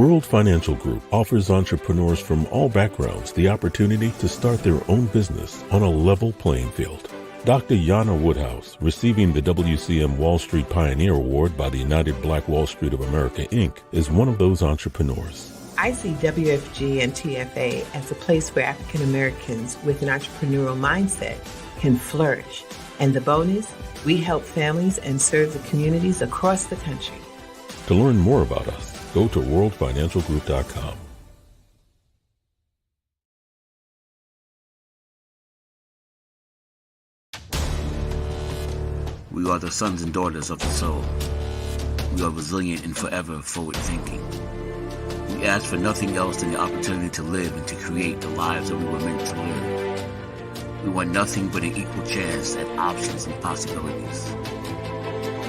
World Financial Group offers entrepreneurs from all backgrounds the opportunity to start their own business on a level playing field. Dr. Yana Woodhouse, receiving the WCM Wall Street Pioneer Award by the United Black Wall Street of America, Inc., is one of those entrepreneurs. I see WFG and TFA as a place where African Americans with an entrepreneurial mindset can flourish. And the bonus, we help families and serve the communities across the country. To learn more about us, go to worldfinancialgroup.com. We are the sons and daughters of the soul. We are resilient and forever forward-thinking. We ask for nothing else than the opportunity to live and to create the lives that we were meant to live. We want nothing but an equal chance at options and possibilities.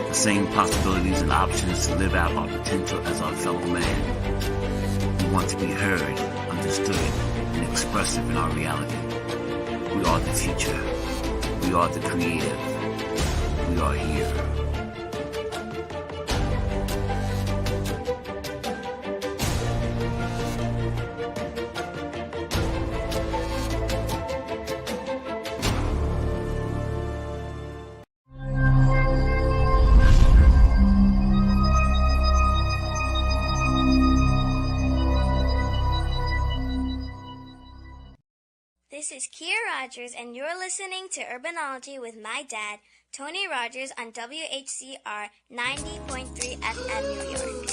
The same possibilities and options to live out our potential as our fellow man. We want to be heard, understood, and expressive in our reality. We are the future. We are the creative. We are here. This is Kia Rogers, and you're listening to Urbanology with my dad, Tony Rogers, on WHCR 90.3 FM New York.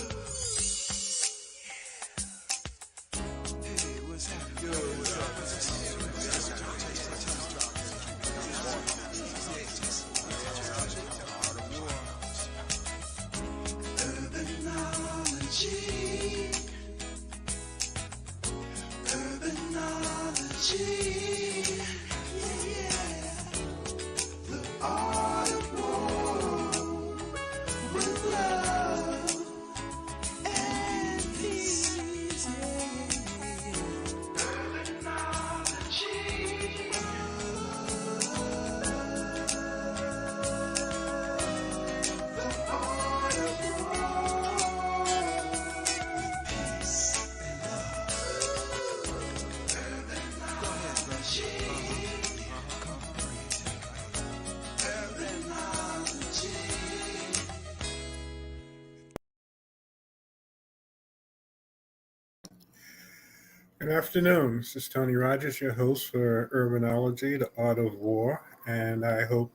Good afternoon. This is Tony Rogers, your host for Urbanology, the Art of War, and I hope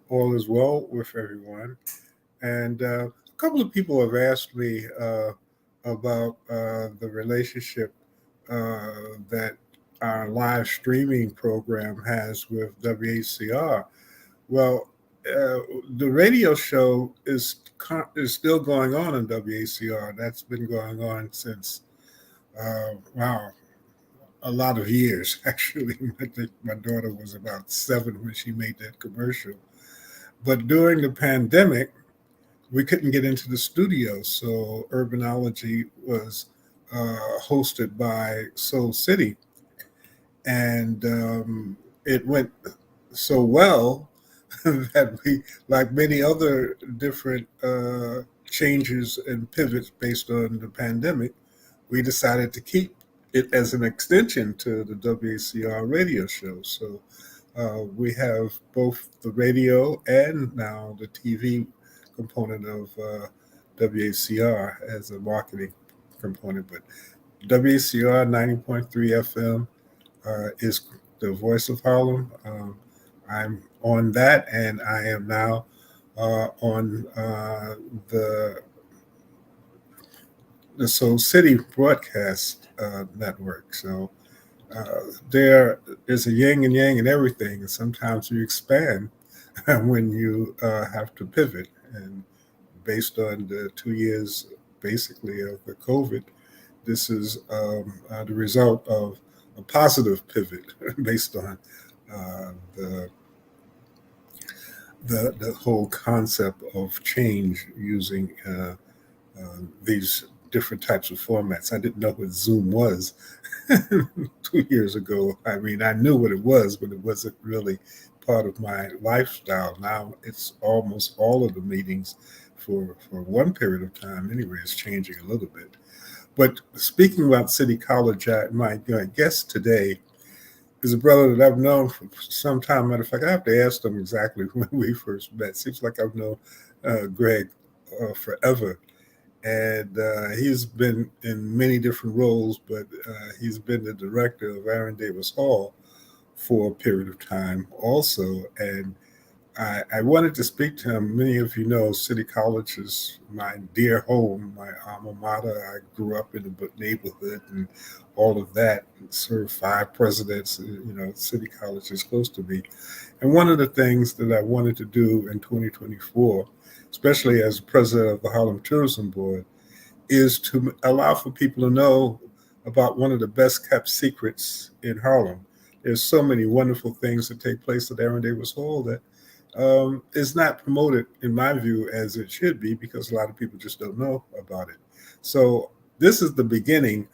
all is well with everyone. And a couple of people have asked me about the relationship that our live streaming program has with WHCR. Well, the radio show is still going on WHCR. That's been going on since, wow, a lot of years, actually. I think my daughter was about 7 when she made that commercial. But during the pandemic, we couldn't get into the studio, so Urbanology was hosted by Soul City. And it went so well that we, like many other different changes and pivots based on the pandemic, we decided to keep it as an extension to the WHCR radio show. So we have both the radio and now the TV component of WHCR as a marketing component. But WHCR 90.3 FM is the voice of Harlem. I'm on that, and I am now on the Soul City broadcast network. So there is a yin and yang in everything, and sometimes you expand when you have to pivot. And based on the 2 years, basically, of the COVID, this is the result of a positive pivot based on the whole concept of change using these different types of formats. I didn't know what Zoom was 2 years ago. I mean, I knew what it was, but it wasn't really part of my lifestyle. Now it's almost all of the meetings for one period of time anyway is changing a little bit. But speaking about City College, my guest today is a brother that I've known for some time. Matter of fact, I have to ask him exactly when we first met. Seems like I've known Greg forever. And he's been in many different roles, but he's been the director of Aaron Davis Hall for a period of time also. And I wanted to speak to him. Many of you know City College is my dear home, my alma mater. I grew up in the neighborhood and all of that, and served 5 presidents. City College is close to me. And one of the things that I wanted to do in 2024, especially as president of the Harlem Tourism Board, is to allow for people to know about one of the best kept secrets in Harlem. There's so many wonderful things that take place at Aaron Davis Hall that is not promoted, in my view, as it should be, because a lot of people just don't know about it. So this is the beginning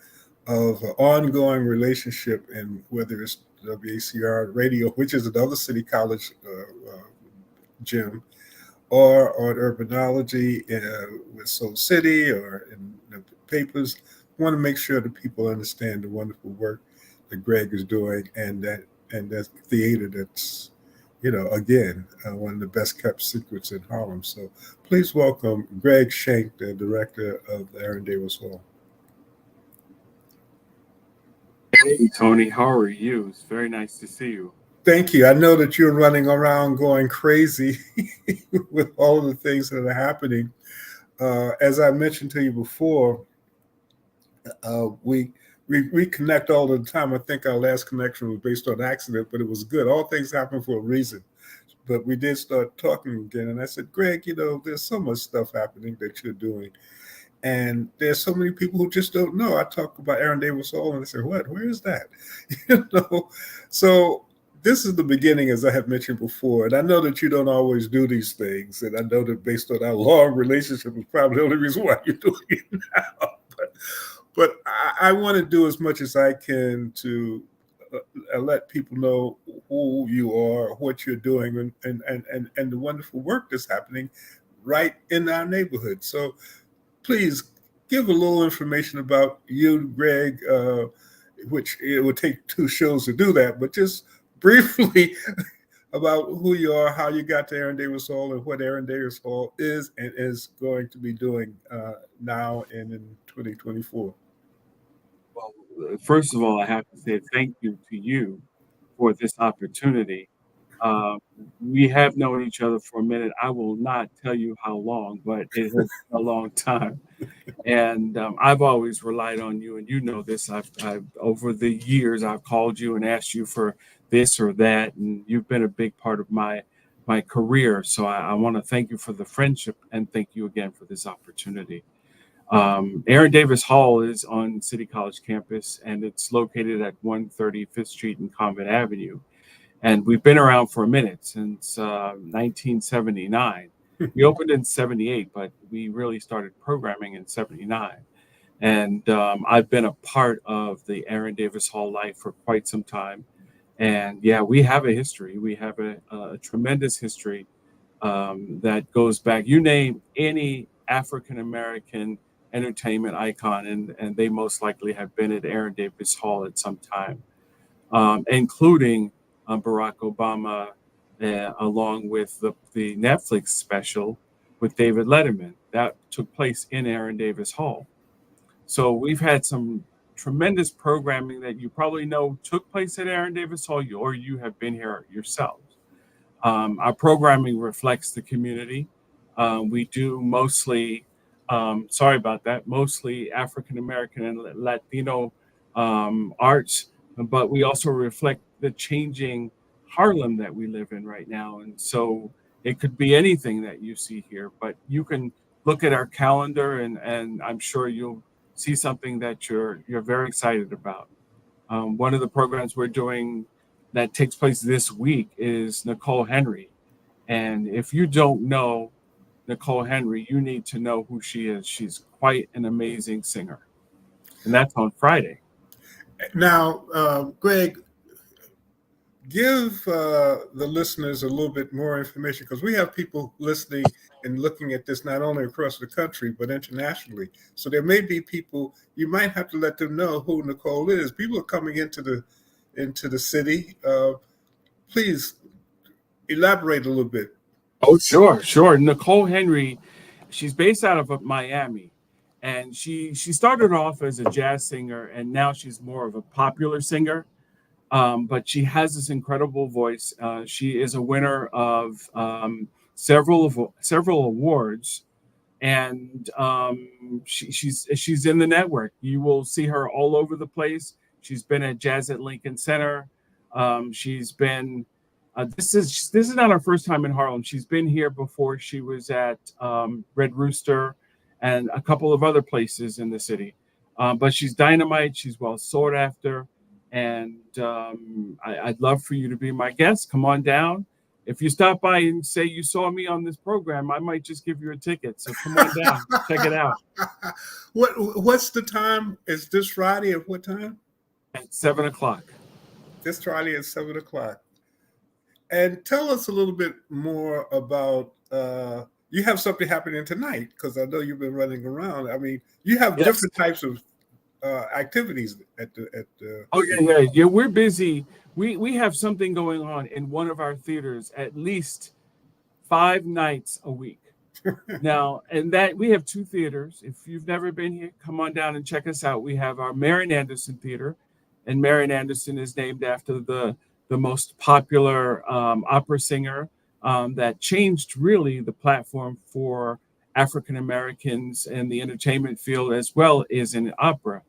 of an ongoing relationship, and whether it's WACR radio, which is another City College gym, or on Urbanology with Soul City or in the papers. I want to make sure that people understand the wonderful work that Greg is doing, and that theater that's, again, one of the best kept secrets in Harlem. So please welcome Greg Shanck, the director of the Aaron Davis Hall. Hey, Tony, how are you? It's very nice to see you. Thank you. I know that you're running around going crazy with all of the things that are happening. As I mentioned to you before, we connect all the time. I think our last connection was based on accident, but it was good. All things happen for a reason. But we did start talking again, and I said, Greg, there's so much stuff happening that you're doing, and there's so many people who just don't know. I talk about Aaron Davis Hall, and I say, what? Where is that? So this is the beginning, as I have mentioned before, and I know that you don't always do these things, and I know that based on our long relationship is probably the only reason why you're doing it now. But I want to do as much as I can to let people know who you are, what you're doing, and the wonderful work that's happening right in our neighborhood. So please give a little information about you, Greg, which it would take 2 shows to do that, but just briefly about who you are, how you got to Aaron Davis Hall, and what Aaron Davis Hall is and is going to be doing now and in 2024. Well, first of all, I have to say thank you to you for this opportunity. Um, we have known each other for a minute. I will not tell you how long, but it has been a long time. And I've always relied on you, and you know this. I've over the years, I've called you and asked you for this or that, and you've been a big part of my career. So I want to thank you for the friendship, and thank you again for this opportunity. Aaron Davis Hall is on City College campus, and it's located at 130 Fifth Street and Convent Avenue. And we've been around for a minute, since 1979. We opened in 78, but we really started programming in 79. And I've been a part of the Aaron Davis Hall life for quite some time. And yeah, we have a history. We have a tremendous history that goes back. You name any African American entertainment icon, and they most likely have been at Aaron Davis Hall at some time, including Barack Obama, along with the Netflix special with David Letterman that took place in Aaron Davis Hall. So we've had some tremendous programming that you probably know took place at Aaron Davis Hall, or you have been here yourselves. Our programming reflects the community. We do mostly, sorry about that, mostly African American and Latino arts, but we also reflect the changing Harlem that we live in right now. And so it could be anything that you see here, but you can look at our calendar, and I'm sure you'll see something that you're very excited about. One of the programs we're doing that takes place this week is Nicole Henry. And if you don't know Nicole Henry, you need to know who she is. She's quite an amazing singer. And that's on Friday. Now, Greg, give the listeners a little bit more information, because we have people listening and looking at this not only across the country but internationally. So there may be people, you might have to let them know who Nicole is. People are coming into the city. Please elaborate a little bit. Oh, sure, sure. Nicole Henry, she's based out of Miami, and she started off as a jazz singer, and now she's more of a popular singer. But she has this incredible voice. She is a winner of several awards, and she's in the network. You will see her all over the place. She's been at Jazz at Lincoln Center. She's been this is not her first time in Harlem. She's been here before. She was at Red Rooster and a couple of other places in the city. But she's dynamite. She's well sought after, and I'd love for you to be my guest. Come on down. If you stop by and say you saw me on this program, I might just give you a ticket. So come on down, check it out. What's the time? Is this Friday at what time? At 7 o'clock. This Friday at 7 o'clock. And tell us a little bit more about. You have something happening tonight, because I know you've been running around. I mean, you have different types of activities at the. Oh yeah. We're busy. We have something going on in one of our theaters at least 5 nights a week. Now, and that we have 2 theaters. If you've never been here, come on down and check us out. We have our Marian Anderson Theater, and Marian Anderson is named after the most popular opera singer that changed really the platform for African Americans in the entertainment field as well as in opera.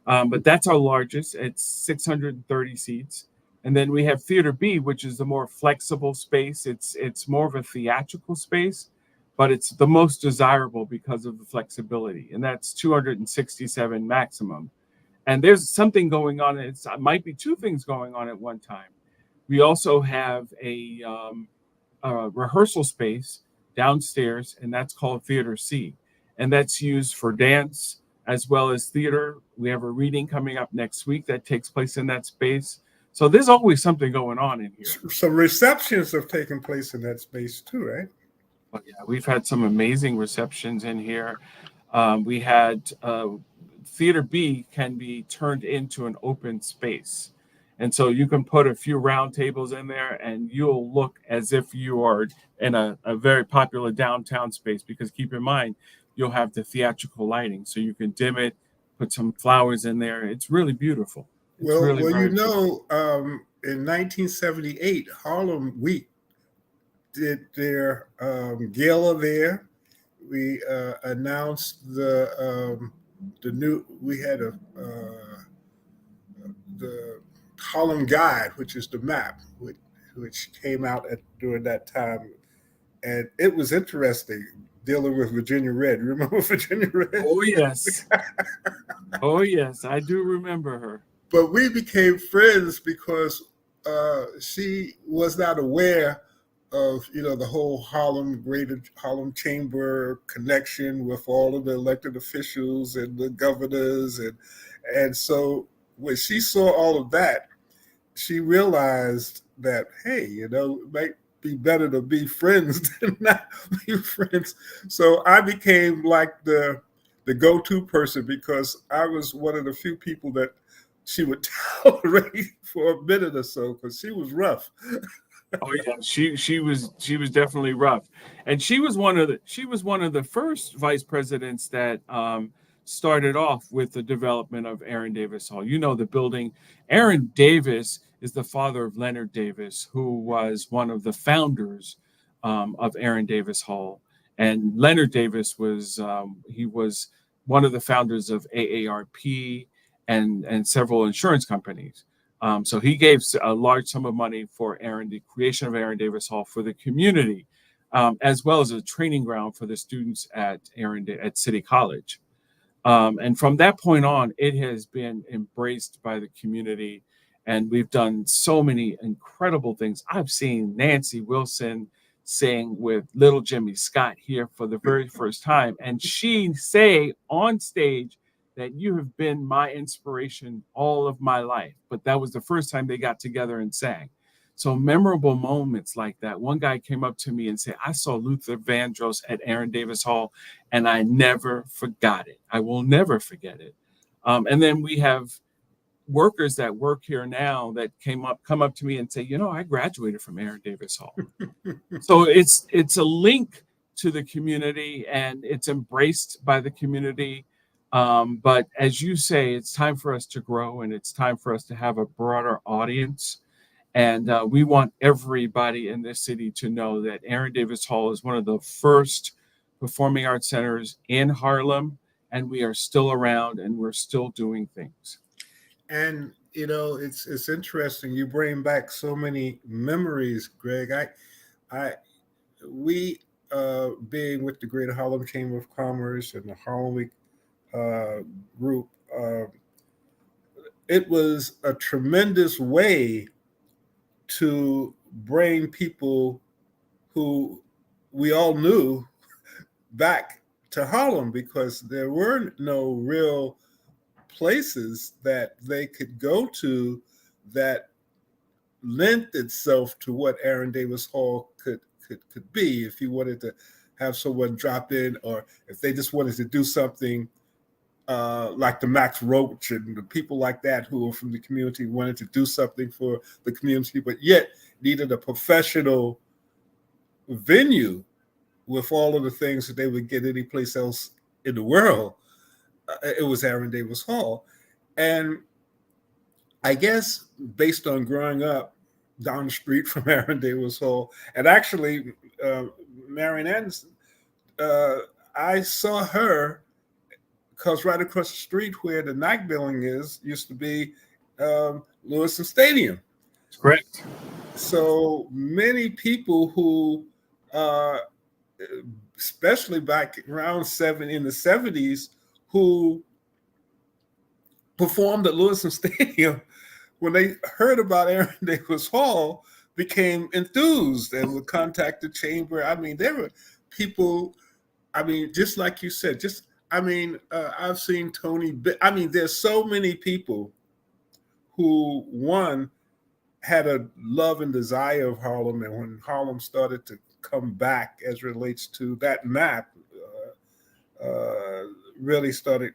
But that's our largest. It's 630 seats. And then we have Theater B, which is the more flexible space. It's more of a theatrical space, but it's the most desirable because of the flexibility. And that's 267 maximum. And there's something going on. It might be 2 things going on at one time. We also have a rehearsal space downstairs, and that's called Theater C. And that's used for dance as well as theater. We have a reading coming up next week that takes place in that space. So there's always something going on in here. Some receptions have taken place in that space too, right? But yeah, we've had some amazing receptions in here. We had Theater B can be turned into an open space. And so you can put a few round tables in there and you'll look as if you are in a very popular downtown space, because keep in mind, you'll have the theatrical lighting. So you can dim it, put some flowers in there. It's really beautiful. It's Well, really you beautiful. know, in 1978, Harlem Week did their gala there. We announced the new. We had the Harlem Guide, which is the map, which came out during that time, and it was interesting dealing with Virginia Red. Remember Virginia Red? Oh, yes. Oh, yes. I do remember her. But we became friends because she was not aware of the whole Greater Harlem Chamber connection with all of the elected officials and the governors, and so when she saw all of that, she realized that, hey, it might be better to be friends than not be friends. So I became like the go-to person, because I was one of the few people that she would tolerate for a minute or so, because she was rough. Oh yeah, she was definitely rough, and she was one of the first vice presidents that started off with the development of Aaron Davis Hall. You know, the building. Aaron Davis is the father of Leonard Davis, who was one of the founders of Aaron Davis Hall, and Leonard Davis was he was one of the founders of AARP and several insurance companies. So he gave a large sum of money for the creation of Aaron Davis Hall for the community, as well as a training ground for the students at City College. And from that point on, it has been embraced by the community, and we've done so many incredible things. I've seen Nancy Wilson sing with Little Jimmy Scott here for the very first time, and she say on stage that you have been my inspiration all of my life. But that was the first time they got together and sang. So memorable moments like that. One guy came up to me and said, I saw Luther Vandross at Aaron Davis Hall, and I never forgot it. I will never forget it. And then we have workers that work here now that come up to me and say, I graduated from Aaron Davis Hall. So it's a link to the community, and it's embraced by the community. But as you say, it's time for us to grow, and it's time for us to have a broader audience. And we want everybody in this city to know that Aaron Davis Hall is one of the first performing arts centers in Harlem, and we are still around, and we're still doing things. And it's interesting. You bring back so many memories, Greg. We being with the Greater Harlem Chamber of Commerce and the Harlem Week group, it was a tremendous way to bring people who we all knew back to Harlem, because there were no real places that they could go to that lent itself to what Aaron Davis Hall could be. If you wanted to have someone drop in, or if they just wanted to do something like the Max Roach and the people like that who are from the community wanted to do something for the community, but yet needed a professional venue with all of the things that they would get any place else in the world. It was Aaron Davis Hall. And I guess based on growing up down the street from Aaron Davis Hall, and actually Marian Anderson, I saw her because right across the street where the Nike building used to be Lewiston Stadium. That's correct. So many people who, especially back around in the 70s, who performed at Lewiston Stadium, when they heard about Aaron Davis Hall, became enthused and would contact the chamber. I mean, there were people, just like you said, I've seen Tony. There's so many people who, one, had a love and desire of Harlem, and when Harlem started to come back as relates to that map, really started,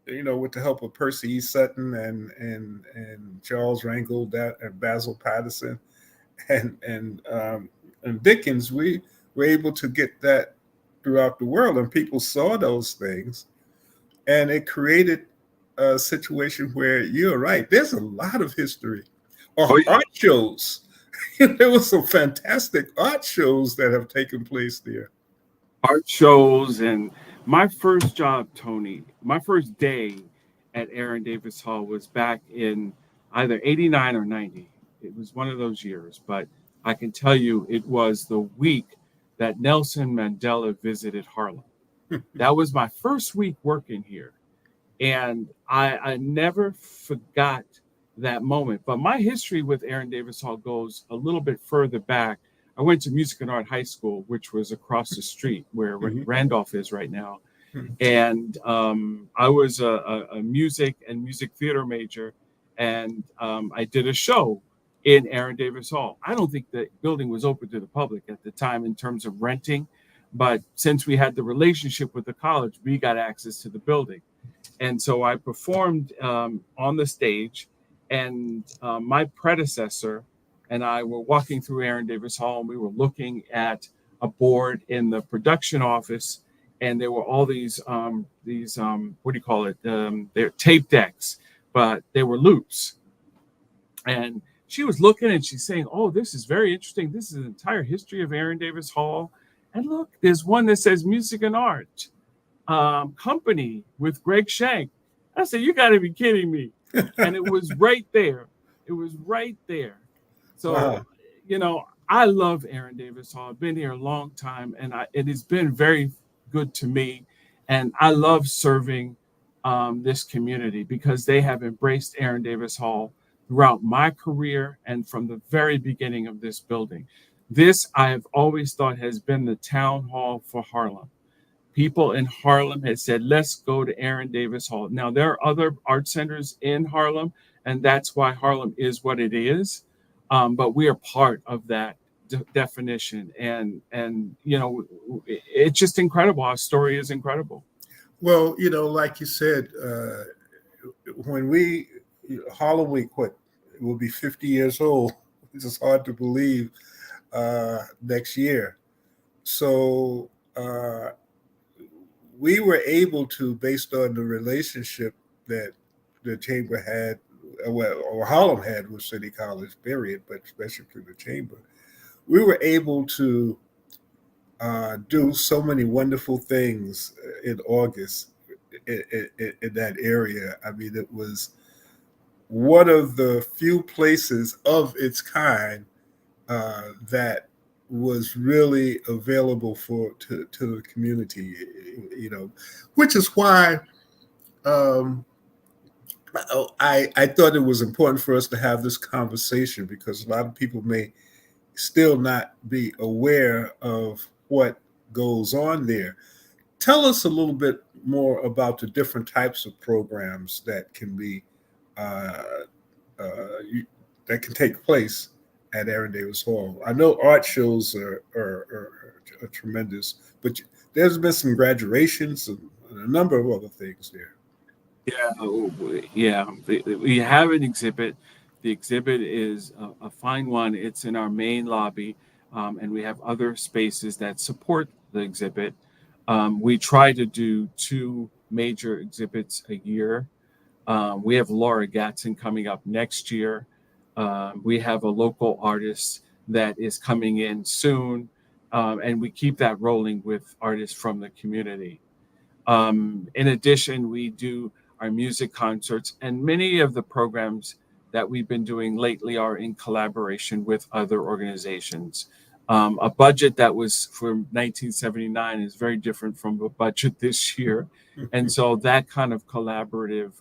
with the help of Percy E. Sutton and Charles Rangel, and Basil Patterson, and Dickens, we were able to get that throughout the world, and people saw those things, and it created a situation where you're right. There's a lot of history, or art shows. There was some fantastic art shows that have taken place there. Art shows, and my first job, Tony, my first day at Aaron Davis Hall was back in either 89 or 90. It was one of those years, but I can tell you it was the week that Nelson Mandela visited Harlem. That was my first week working here. And I never forgot that moment. But my history with Aaron Davis Hall goes a little bit further back. I went to Music and Art High School, which was across the street where Randolph is right now. And I was a music and music theater major. And I did a show in Aaron Davis Hall. I don't think the building was open to the public at the time in terms of renting. But since we had the relationship with the college, we got access to the building. And so I performed on the stage, and my predecessor and I were walking through Aaron Davis Hall, and we were looking at a board in the production office, and there were all these what do you call it? They're tape decks, but they were loops. And she was looking, and she's saying, "Oh, this is very interesting. This is the entire history of Aaron Davis Hall. And look, there's one that says Music and Art Company with Greg Shanck." I said, "You got to be kidding me!" And it was right there. It was right there. So, wow. I love Aaron Davis Hall. I've been here a long time, and it has been very good to me. And I love serving this community because they have embraced Aaron Davis Hall throughout my career and from the very beginning of this building. This, I have always thought, has been the town hall for Harlem. People in Harlem had said, let's go to Aaron Davis Hall. Now, there are other art centers in Harlem, and that's why Harlem is what it is. but we are part of that definition, and it's just incredible. Our story is incredible. Well, like you said, when Harlem Week, it will be 50 years old. It's just hard to believe next year. So we were able to, based on the relationship that the chamber had, or Harlem had with City College, period, but especially through the chamber, we were able to do so many wonderful things in August in that area. I mean, it was one of the few places of its kind that was really available to the community, which is why I thought it was important for us to have this conversation, because a lot of people may still not be aware of what goes on there. Tell us a little bit more about the different types of programs that can be uh, that can take place at Aaron Davis Hall. I know art shows are tremendous, but there's been some graduations and a number of other things there. Yeah. We have an exhibit. The exhibit is a fine one. It's in our main lobby, and we have other spaces that support the exhibit. We try to do 2 major exhibits a year. We have Laura Gatson coming up next year. We have a local artist that is coming in soon, and we keep that rolling with artists from the community. In addition, we do our music concerts, and many of the programs that we've been doing lately are in collaboration with other organizations. A budget that was for 1979 is very different from the budget this year. And so that kind of collaborative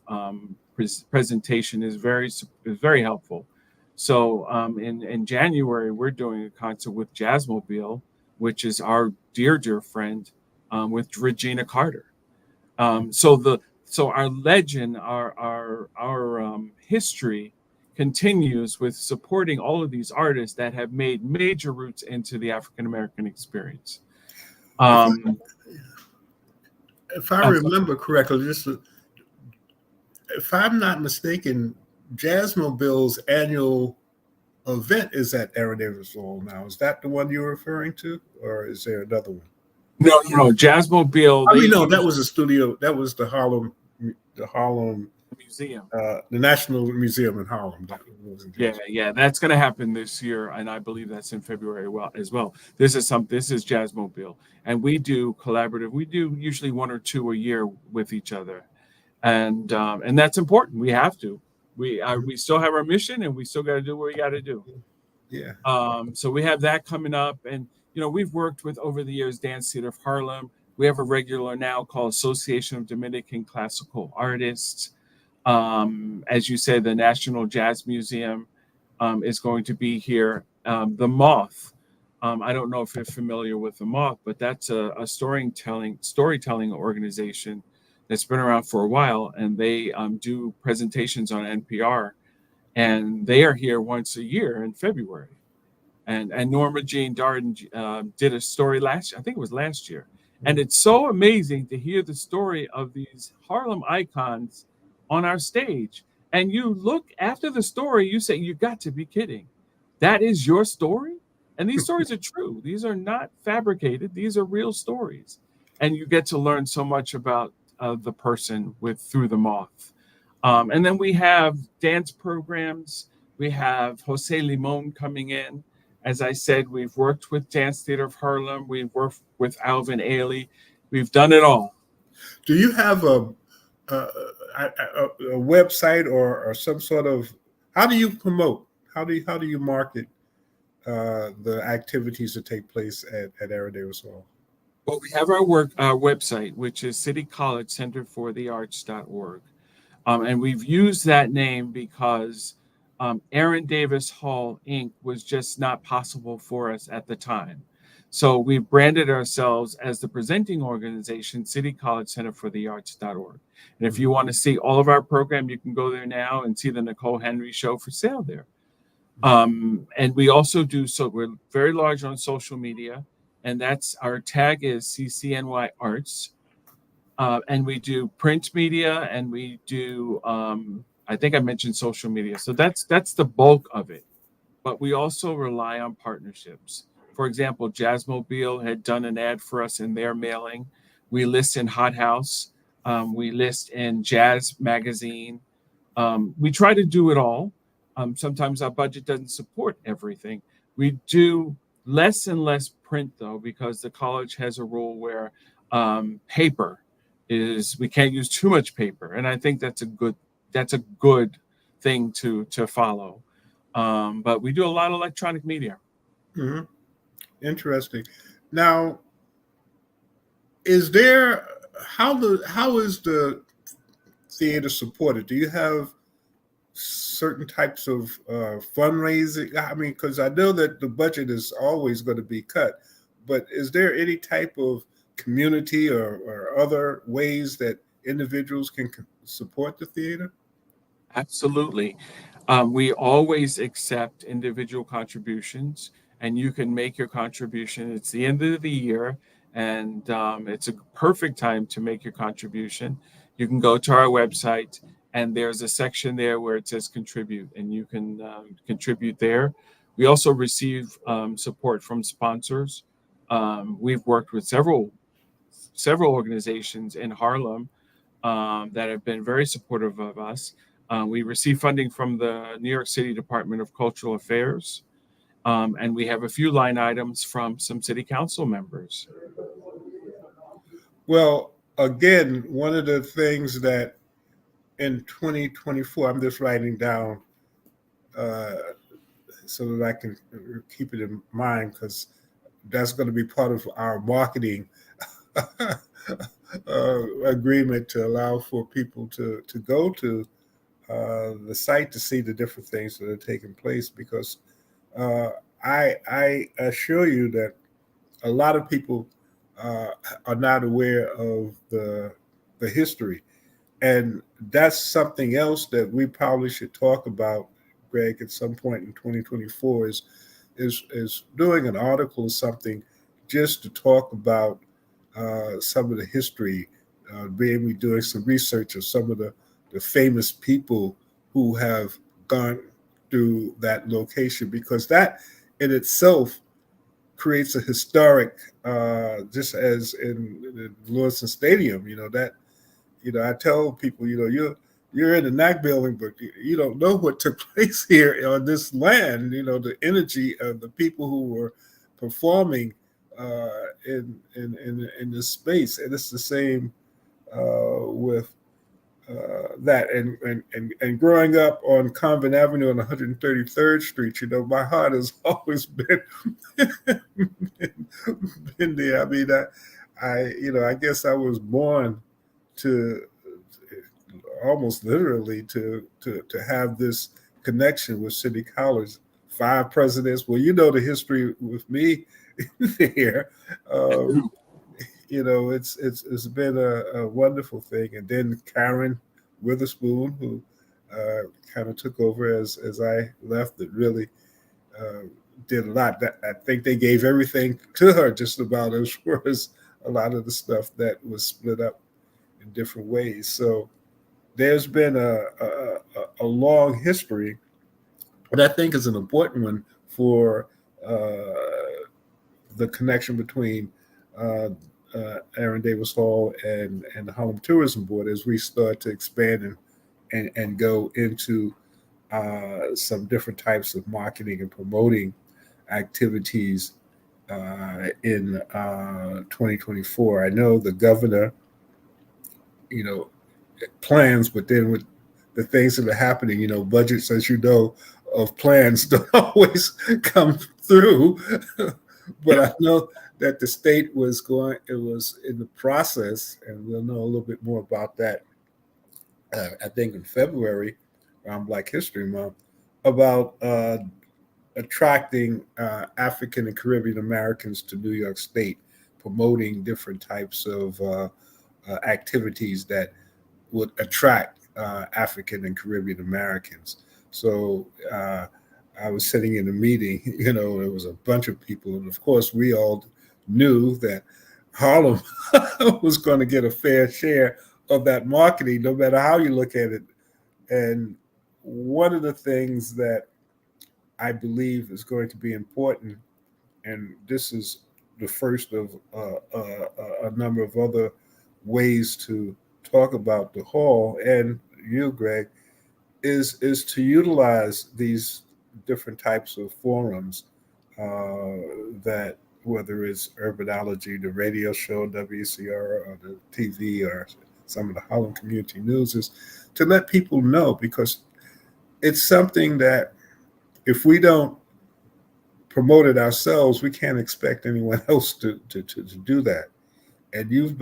presentation is very helpful. So in January, we're doing a concert with Jazzmobile, which is our dear friend, with Regina Carter. So our legend, our history continues with supporting all of these artists that have made major roots into the African American experience. If I remember correctly, if I'm not mistaken, Jazzmobile's annual event is at Aaron Davis Hall now. Is that the one you're referring to, or is there another one? No, Jazzmobile. I mean, no, that was a studio. That was the Harlem Museum. The National Museum in Harlem. Yeah, that's going to happen this year, and I believe that's in February as well. This is Jazzmobile, and we do collaborative. We do usually 1 or 2 a year with each other, and that's important. We have to. We still have our mission, and we still got to do what we got to do. Yeah. So we have that coming up, and we've worked with, over the years, Dance Theater of Harlem. We have a regular now called Association of Dominican Classical Artists. As you said, the National Jazz Museum is going to be here. The Moth. I don't know if you're familiar with the Moth, but that's a storytelling organization that's been around for a while, and they do presentations on NPR, and they are here once a year in February. And Norma Jean Darden did a story I think it was last year. And it's so amazing to hear the story of these Harlem icons on our stage. And you look after the story, you say, you got to be kidding. That is your story? And these stories are true. These are not fabricated. These are real stories. And you get to learn so much about the person through the Moth. And then we have dance programs. We have Jose Limon coming in. As I said, we've worked with Dance Theater of Harlem. We've worked with Alvin Ailey. We've done it all. Do you have a website or some sort of? How do you promote? How do you market the activities that take place at Aaron Davis Hall? Well, we have our website, which is citycollegecenterforthearts.org. And we've used that name because Aaron Davis Hall, Inc. was just not possible for us at the time. So we branded ourselves as the presenting organization, City College Center for the Arts.org. And if you want to see all of our program, you can go there now and see the Nicole Henry show for sale there. And we also do, so we're very large on social media, and that's our tag is CCNY Arts. And we do print media, and we do, I think I mentioned social media. So that's the bulk of it. But we also rely on partnerships. For example, Jazzmobile had done an ad for us in their mailing. We list in Hot House. We list in Jazz Magazine. We try to do it all. Sometimes our budget doesn't support everything. We do less and less print, though, because the college has a rule where paper is, we can't use too much paper, and I think that's a good thing to follow. But we do a lot of electronic media. Hmm. Interesting. Now, is there how is the theater supported? Do you have certain types of fundraising? I mean, because I know that the budget is always going to be cut, but is there any type of community or other ways that individuals can support the theater? Absolutely. We always accept individual contributions, and you can make your contribution. It's the end of the year, and it's a perfect time to make your contribution. You can go to our website, and there's a section there where it says contribute, and you can contribute there. We also receive support from sponsors. We've worked with several organizations in Harlem that have been very supportive of us. We receive funding from the New York City Department of Cultural Affairs, and we have a few line items from some city council members. Well, again, one of the things that in 2024, I'm just writing down uh, so that I can keep it in mind because that's going to be part of our marketing agreement to allow for people to go to the site to see the different things that are taking place. Because uh, I assure you that a lot of people uh, are not aware of the history, and that's something else that we probably should talk about, Greg, at some point in 2024. Is doing an article or something just to talk about some of the history, maybe doing some research of some of the famous people who have gone through that location, because that in itself creates a historic, just as in the Lewiston Stadium, that, I tell people, you're in the NAC building, but you don't know what took place here on this land. The energy of the people who were performing in this space, and it's the same with that. And growing up on Convent Avenue on 133rd Street, my heart has always been been there. I mean, I guess I was born to almost literally to have this connection with City College. 5 presidents. Well, the history with me here. Um, it's been a wonderful thing. And then Karen Witherspoon, who kind of took over as I left, that really uh, did a lot. That I think they gave everything to her, just about, as far as a lot of the stuff that was split up in different ways. So there's been a long history, but I think is an important one for the connection between uh, Aaron Davis Hall and the Harlem Tourism Board as we start to expand and go into some different types of marketing and promoting activities in 2024. I know the governor, you know, plans, but then with the things that are happening, budgets, as of plans don't always come through. But I know that the state it was in the process, and we'll know a little bit more about that, I think in February, around Black History Month, about attracting African and Caribbean Americans to New York State, promoting different types of activities that would attract African and Caribbean Americans. So I was sitting in a meeting, there was a bunch of people. And of course, we all knew that Harlem was going to get a fair share of that marketing, no matter how you look at it. And one of the things that I believe is going to be important, and this is the first of a number of other ways to talk about the hall and you, Greg, is to utilize these different types of forums that whether it's Urbanology, the radio show, WCR, or the TV, or some of the Harlem Community News, is to let people know, because it's something that if we don't promote it ourselves, we can't expect anyone else to do that. And you've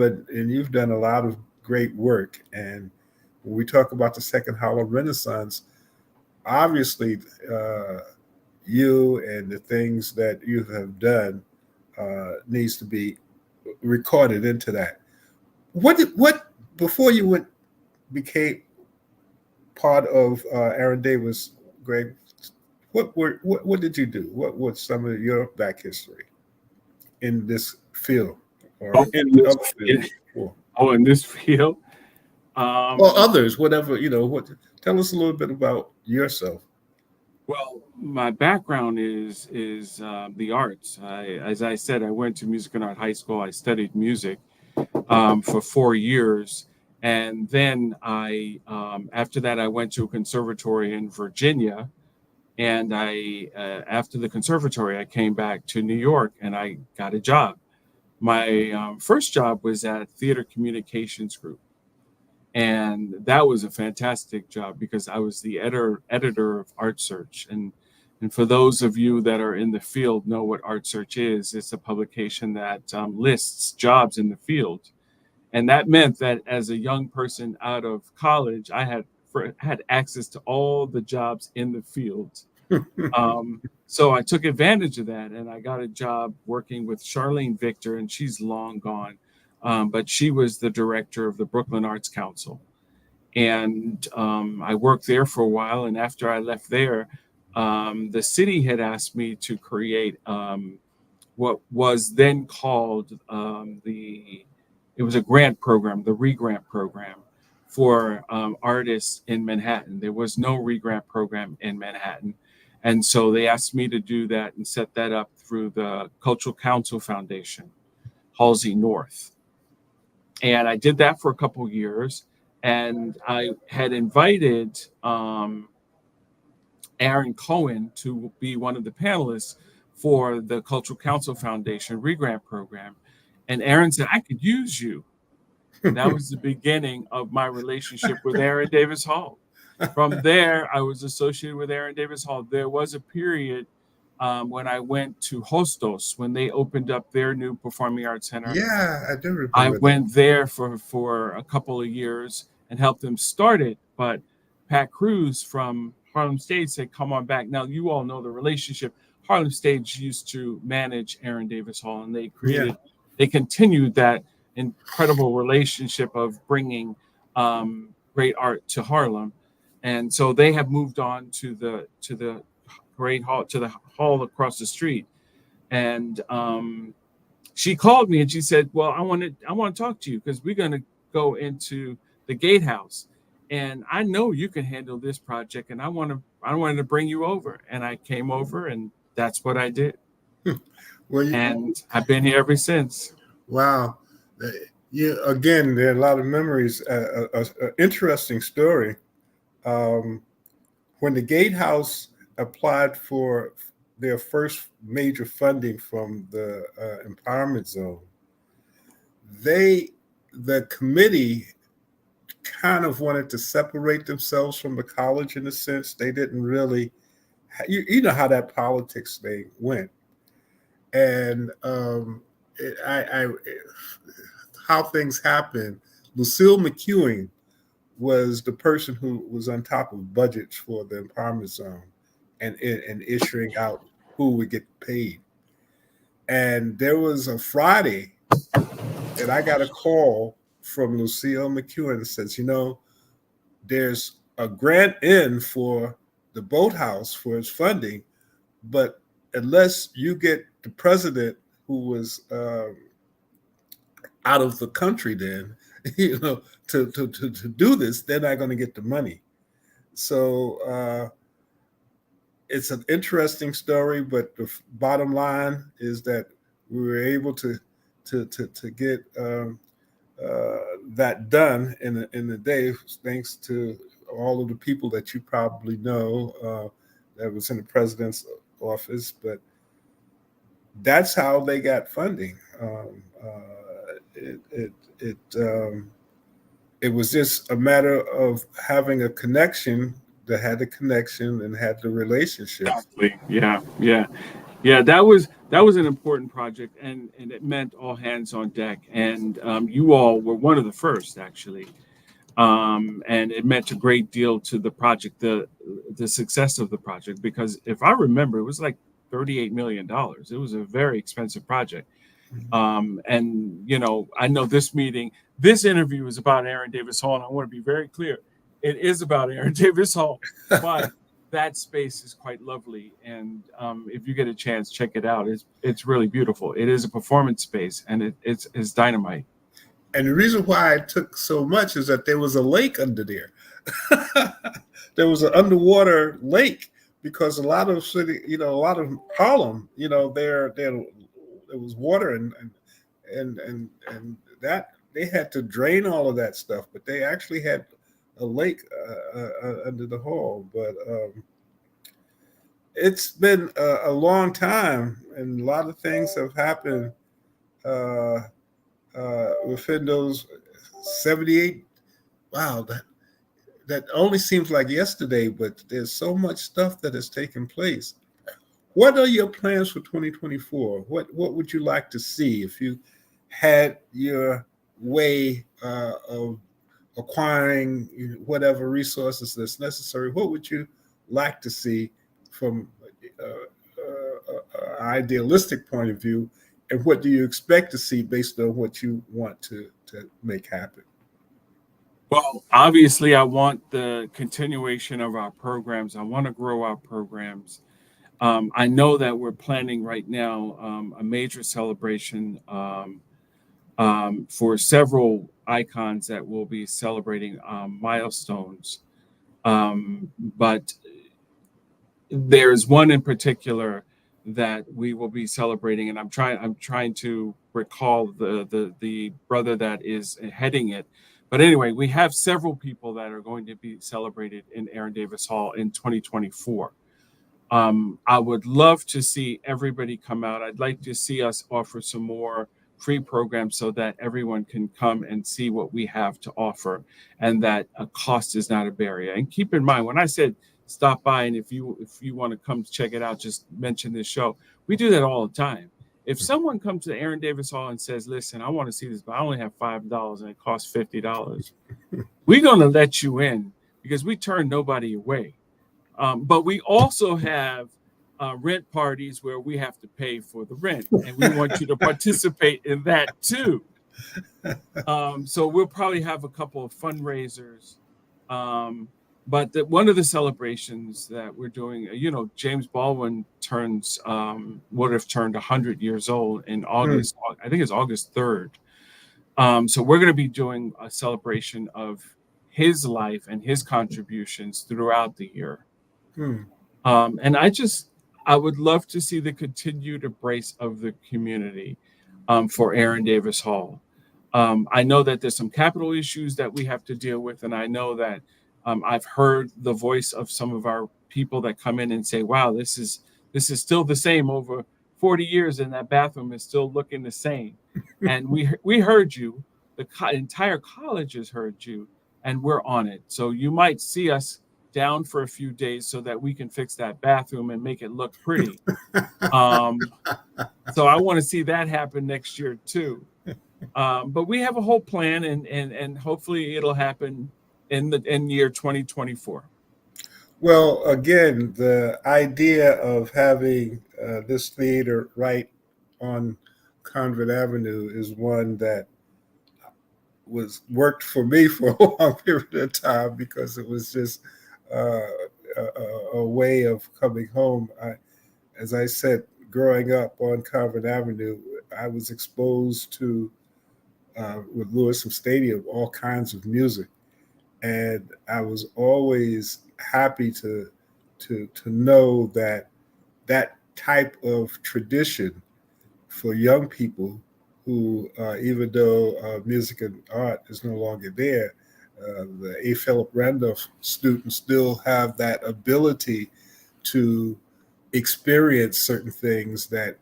done a lot of great work. And when we talk about the Second Harlem Renaissance, obviously, you and the things that you have done needs to be recorded into that. What before you became part of Aaron Davis, Greg? What did you do? What was some of your back history in this field or Oh, in other fields? in this field. Or others, whatever, what tell us a little bit about yourself. Well, my background is the arts. As I said, I went to music and art high school. I studied music for 4 years, and then after that I went to a conservatory in Virginia. And after the conservatory, I came back to New York and I got a job. My first job was at Theater Communications Group. And that was a fantastic job because I was the editor of Art Search. And for those of you that are in the field know what Art Search is, it's a publication that lists jobs in the field. And that meant that as a young person out of college, I had access to all the jobs in the field. So I took advantage of that, and I got a job working with Charlene Victor, and she's long gone. But she was the director of the Brooklyn Arts Council. And I worked there for a while. And after I left there, the city had asked me to create what was then called it was a grant program, the re-grant program for artists in Manhattan. There was no re-grant program in Manhattan. And so they asked me to do that and set that up through the Cultural Council Foundation, Halsey North. And I did that for a couple of years. And I had invited Aaron Cohen to be one of the panelists for the Cultural Council Foundation re-grant program. And Aaron said, I could use you. That was the beginning of my relationship with Aaron Davis Hall. From there, I was associated with Aaron Davis Hall. There was a period when I went to Hostos, when they opened up their new performing arts center. Yeah, I do remember. I went there for a couple of years and helped them start it. But Pat Cruz from Harlem Stage said, come on back. Now, you all know the relationship. Harlem Stage used to manage Aaron Davis Hall, and they continued that incredible relationship of bringing great art to Harlem. And so they have moved on to the great hall, to the hall across the street. And she called me and she said, well, I want to talk to you because we're going to go into the Gatehouse. And I know you can handle this project, and I wanted to bring you over. And I came over, and that's what I did. And I've been here ever since. Wow. Again, there are a lot of memories. An interesting story. When the Gatehouse applied for their first major funding from the Empowerment Zone, the committee kind of wanted to separate themselves from the college in a sense. They didn't really, you know how that politics thing went. And how things happen. Lucille McEwen was the person who was on top of budgets for the Empowerment Zone and issuing out who would get paid. And there was a Friday that I got a call from Lucille McEwen that says, there's a grant in for the boathouse for its funding, but unless you get the president who was out of the country, then to do this, they're not going to get the money. So it's an interesting story, but the bottom line is that we were able to get that done in the day, thanks to all of the people that you probably know that was in the president's office. But that's how they got funding. It it it it was just a matter of having a connection that had the connection and had the relationships. Exactly. Yeah, yeah, yeah. That was an important project, and it meant all hands on deck. And you all were one of the first, actually, and it meant a great deal to the project, the success of the project. Because if I remember, it was like $38 million. It was a very expensive project. And I know this interview is about Aaron Davis Hall, and I want to be very clear. It is about Aaron Davis Hall, but that space is quite lovely. And if you get a chance, check it out. It's really beautiful. It is a performance space, and it's dynamite. And the reason why it took so much is that there was a lake under there. There was an underwater lake because a lot of a lot of Harlem, there was water and that they had to drain all of that stuff, but they actually had a lake under the hall. But it's been a long time, and a lot of things have happened uh, within those 78. Wow, that only seems like yesterday, but there's so much stuff that has taken place. What are your plans for 2024? What would you like to see if you had your way of acquiring whatever resources that's necessary? What would you like to see from an idealistic point of view, and what do you expect to see based on what you want to make happen? Well, obviously, I want the continuation of our programs. I want to grow our programs. I know that we're planning right now a major celebration for several icons that will be celebrating milestones. But there's one in particular that we will be celebrating, and I'm trying to recall the brother that is heading it. But anyway, we have several people that are going to be celebrated in Aaron Davis Hall in 2024. I would love to see everybody come out. I'd like to see us offer some more free programs so that everyone can come and see what we have to offer, and that a cost is not a barrier. And keep in mind, when I said stop by, and if you want to come check it out, just mention this show. We do that all the time. If someone comes to Aaron Davis Hall and says, "Listen, I want to see this, but I only have $5 and it costs $50," we're going to let you in because we turn nobody away. But we also have rent parties where we have to pay for the rent, and we want you to participate in that too. So we'll probably have a couple of fundraisers. But one of the celebrations that we're doing, James Baldwin would have turned 100 years old in August. I think it's August 3rd. So we're going to be doing a celebration of his life and his contributions throughout the year. And I would love to see the continued embrace of the community for Aaron Davis Hall. I know that there's some capital issues that we have to deal with, and I know that I've heard the voice of some of our people that come in and say, "Wow, this is still the same over 40 years, and that bathroom is still looking the same." And we heard you. The entire college has heard you, and we're on it. So you might see us down for a few days so that we can fix that bathroom and make it look pretty. So I want to see that happen next year too. But we have a whole plan, and hopefully it'll happen in year 2024. Well, again, the idea of having this theater right on Convent Avenue is one that was worked for me for a long period of time because it was just a way of coming home. As I said, growing up on Carver Avenue, I was exposed to with Lewisham Stadium all kinds of music, and I was always happy to know that that type of tradition for young people who, even though music and art is no longer there, the A. Philip Randolph students still have that ability to experience certain things that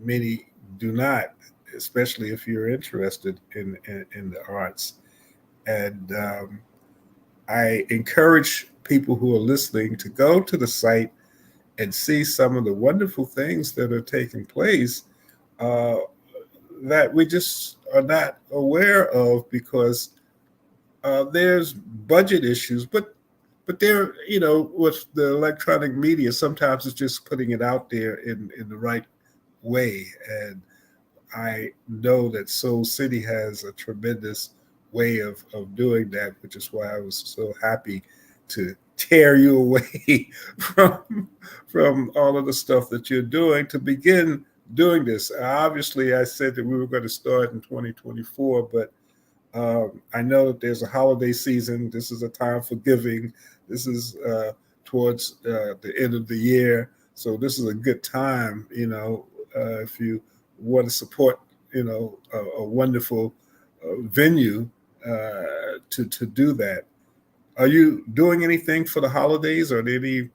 many do not, especially if you're interested in the arts. And I encourage people who are listening to go to the site and see some of the wonderful things that are taking place uh, that we just are not aware of because there's budget issues, but there, with the electronic media, sometimes it's just putting it out there in the right way. And I know that Soul City has a tremendous way of doing that, which is why I was so happy to tear you away from all of the stuff that you're doing to begin doing this. Obviously, I said that we were going to start in 2024, but I know that there's a holiday season. This is a time for giving. This is towards the end of the year. So this is a good time, if you want to support, a wonderful venue to do that. Are you doing anything for the holidays? Are there any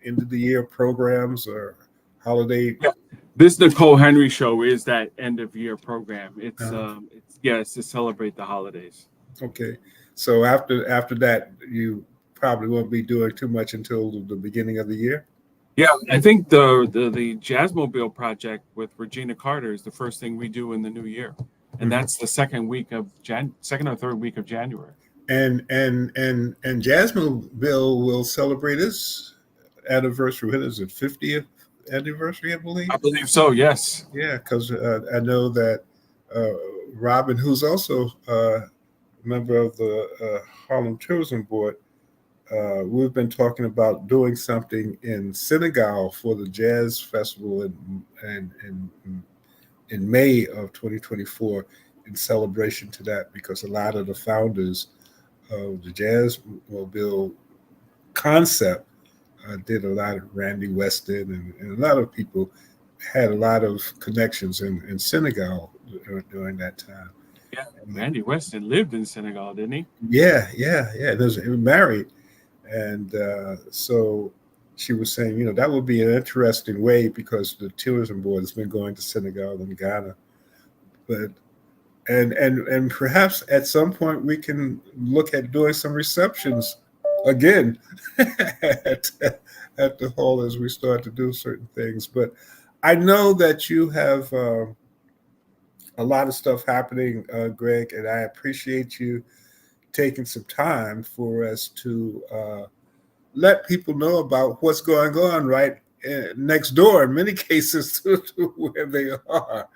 end of the year programs or holiday? Yeah. This Nicole Henry show is that end of year program. It's to celebrate the holidays. Okay, so after that, you probably won't be doing too much until the beginning of the year. Yeah, I think the Jazzmobile project with Regina Carter is the first thing we do in the new year, and that's the second or third week of January. And Jazzmobile will celebrate its anniversary. What is it, 50th anniversary? I believe. I believe so. Yes. Yeah, because I know that Robin, who's also a member of the Harlem Tourism Board, we've been talking about doing something in Senegal for the Jazz Festival in May of 2024 in celebration to that, because a lot of the founders of the Jazzmobile concept did a lot of Randy Weston and a lot of people had a lot of connections in Senegal during that time. Yeah, Randy Weston lived in Senegal, didn't he? Yeah. He was married. And so she was saying, that would be an interesting way because the tourism board has been going to Senegal and Ghana. But and perhaps at some point we can look at doing some receptions again at the hall as we start to do certain things. But I know that you have a lot of stuff happening, Greg, and I appreciate you taking some time for us to let people know about what's going on right next door, in many cases, to where they are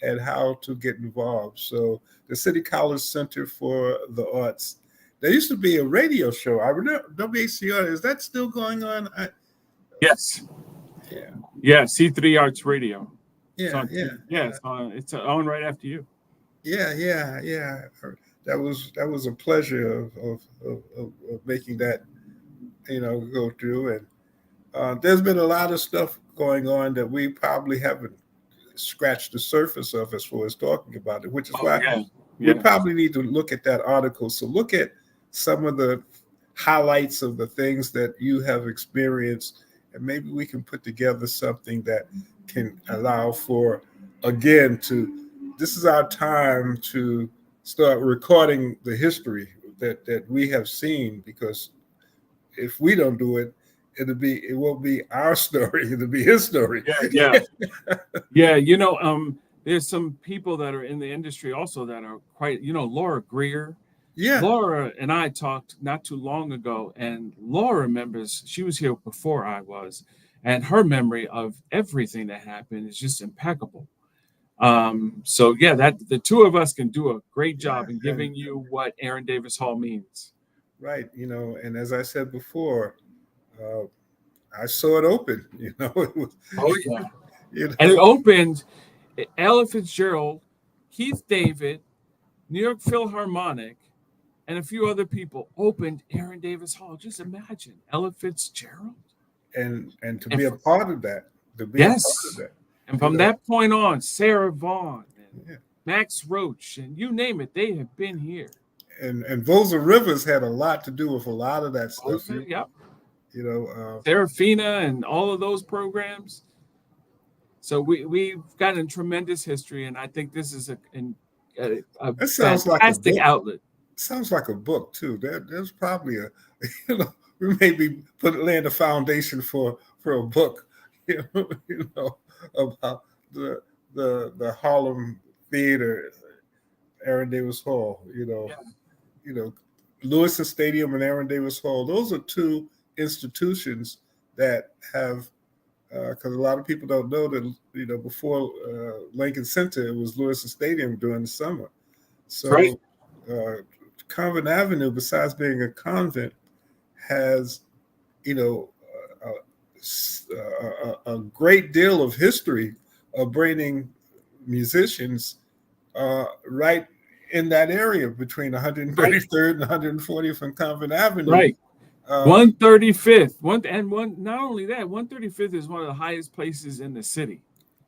and how to get involved. So the City College Center for the Arts, there used to be a radio show. I remember WACR. Is that still going on? Yes. Yeah. Yeah, C3 Arts Radio. Yeah. It's on right after you. Yeah. That was a pleasure of making that, go through. And there's been a lot of stuff going on that we probably haven't scratched the surface of as far as talking about it, which is why we probably need to look at that article. So look at some of the highlights of the things that you have experienced, and maybe we can put together something that can allow for, again, this is our time to start recording the history that we have seen, because if we don't do it, it won't be our story, it'll be his story. Yeah. There's some people that are in the industry also that are quite, Laura Greer. Yeah. Laura and I talked not too long ago, and Laura remembers, she was here before I was, and her memory of everything that happened is just impeccable. So yeah, that the two of us can do a great job in giving you what Aaron Davis Hall means. right. And as I said before, uh, I saw it open. It was, Oh yeah. you And it know, opened Ella Fitzgerald, Keith David, New York Philharmonic, and a few other people opened Aaron Davis Hall. Just imagine Ella Fitzgerald. and to And be a part of that, to be a part of yes. that, And you from know, that point on, Sarah Vaughan and yeah. Max Roach and you name it, they have been here. And Rosa Rivers had a lot to do with a lot of that stuff. Yep. You know, Serafina and all of those programs. So we've got a tremendous history, and I think this is a that sounds like a fantastic book. outlet. Sounds like a book too. There's probably a, we may be laying the foundation for a book, about the Harlem Theater, Aaron Davis Hall. Yeah, You know, Lewis Stadium and Aaron Davis Hall. Those are two institutions that have, because a lot of people don't know that, before Lincoln Center, it was Lewis Stadium during the summer. that's right. So Convent Avenue, besides being a convent, has, you know, a great deal of history of bringing musicians right in that area between Right, 133rd and 140th and Convent Avenue. right. Uh, 135th. Not only that, 135th is one of the highest places in the city,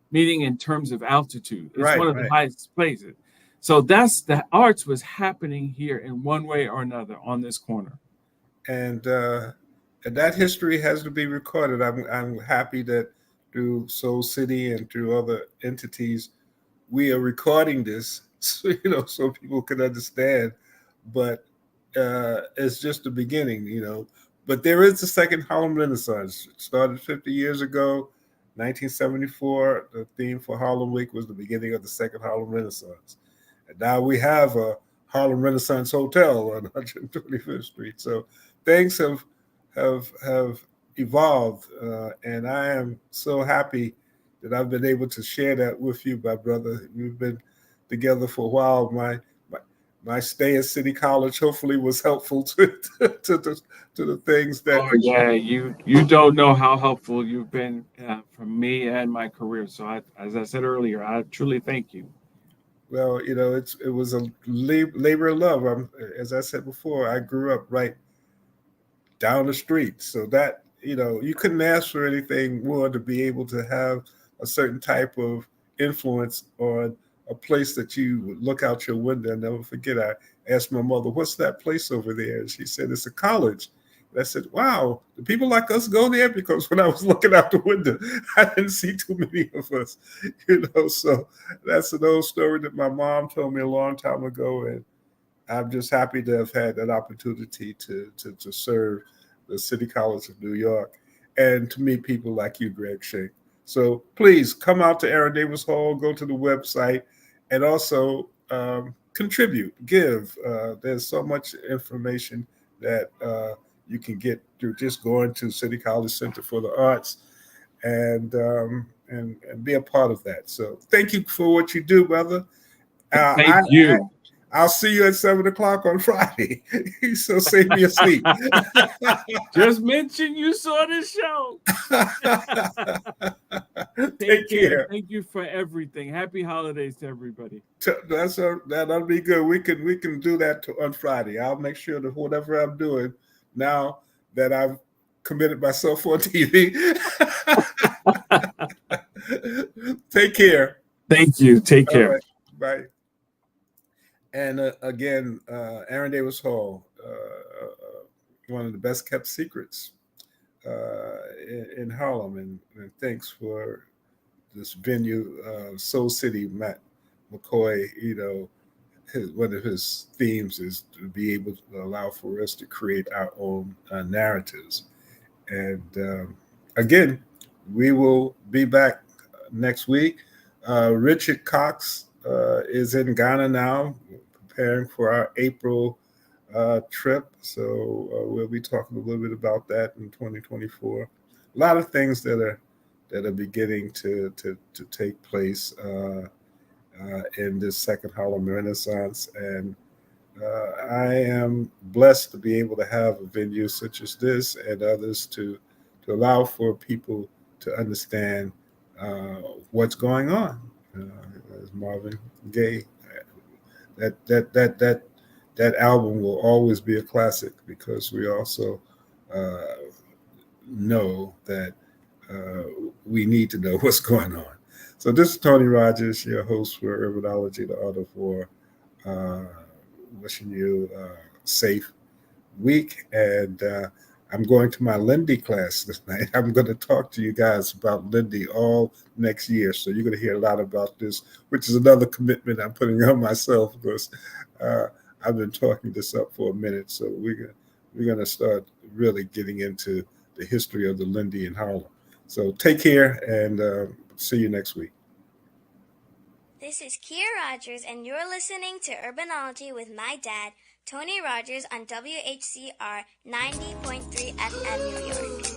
meaning in terms of altitude. It's right, one of the right. highest places. So that's the arts was happening here in one way or another on this corner. And that history has to be recorded. I'm happy that through Soul City and through other entities, we are recording this, so people can understand. But it's just the beginning. But there is the second Harlem Renaissance. It started 50 years ago, 1974. The theme for Harlem Week was the beginning of the second Harlem Renaissance. And now we have a Harlem Renaissance Hotel on 125th Street. So things have evolved, and I am so happy that I've been able to share that with you, my brother. We've been together for a while. My stay at City College hopefully was helpful to the things that. Oh yeah, you don't know how helpful you've been from me and my career. So as I said earlier, I truly thank you. Well, it was a labor of love. As I said before, I grew up right down the street. So that, you couldn't ask for anything more to be able to have a certain type of influence on a place that you would look out your window and never forget. I asked my mother, "What's that place over there?" And she said, "It's a college." And I said, "Wow, do people like us go there?" Because when I was looking out the window, I didn't see too many of us, So that's an old story that my mom told me a long time ago. And I'm just happy to have had that opportunity to serve the City College of New York and to meet people like you, Greg Shanck. So please come out to Aaron Davis Hall, go to the website, and also contribute, give. There's so much information that you can get through just going to City College Center for the Arts and be a part of that. So thank you for what you do, brother. Uh, Thank I, you. I'll see you at 7 o'clock on Friday. So save me a seat. Just mention you saw the show. Take Take care. care. Thank you for everything. Happy holidays to everybody. That'll be good. We can do that on Friday. I'll make sure that whatever I'm doing now that I've committed myself on TV. Take care. Thank you. Take All care. right. Bye. And again, Aaron Davis Hall, one of the best kept secrets in Harlem. And thanks for this venue, Soul City. Matt McCoy, one of his themes is to be able to allow for us to create our own narratives. And again, we will be back next week. Richard Cox is in Ghana now, preparing for our April trip. So we'll be talking a little bit about that in 2024. A lot of things that are beginning to take place in this second Harlem Renaissance, and I am blessed to be able to have a venue such as this and others to allow for people to understand what's going on. As Marvin Gaye, that that that that that album will always be a classic because we also uh, know that uh, we need to know what's going on. So this is Tony Rogers, your host for Urbanology, the Art of War. Uh, Wishing you a safe week. And I'm going to my Lindy class this night. I'm going to talk to you guys about Lindy all next year. So you're going to hear a lot about this, which is another commitment I'm putting on myself because uh, I've been talking this up for a minute. So we're going to start really getting into the history of the Lindy in Harlem. So take care and see you next week. This is Kia Rogers, and you're listening to Urbanology with my dad, Tony Rogers, on WHCR 90.3 FM New York.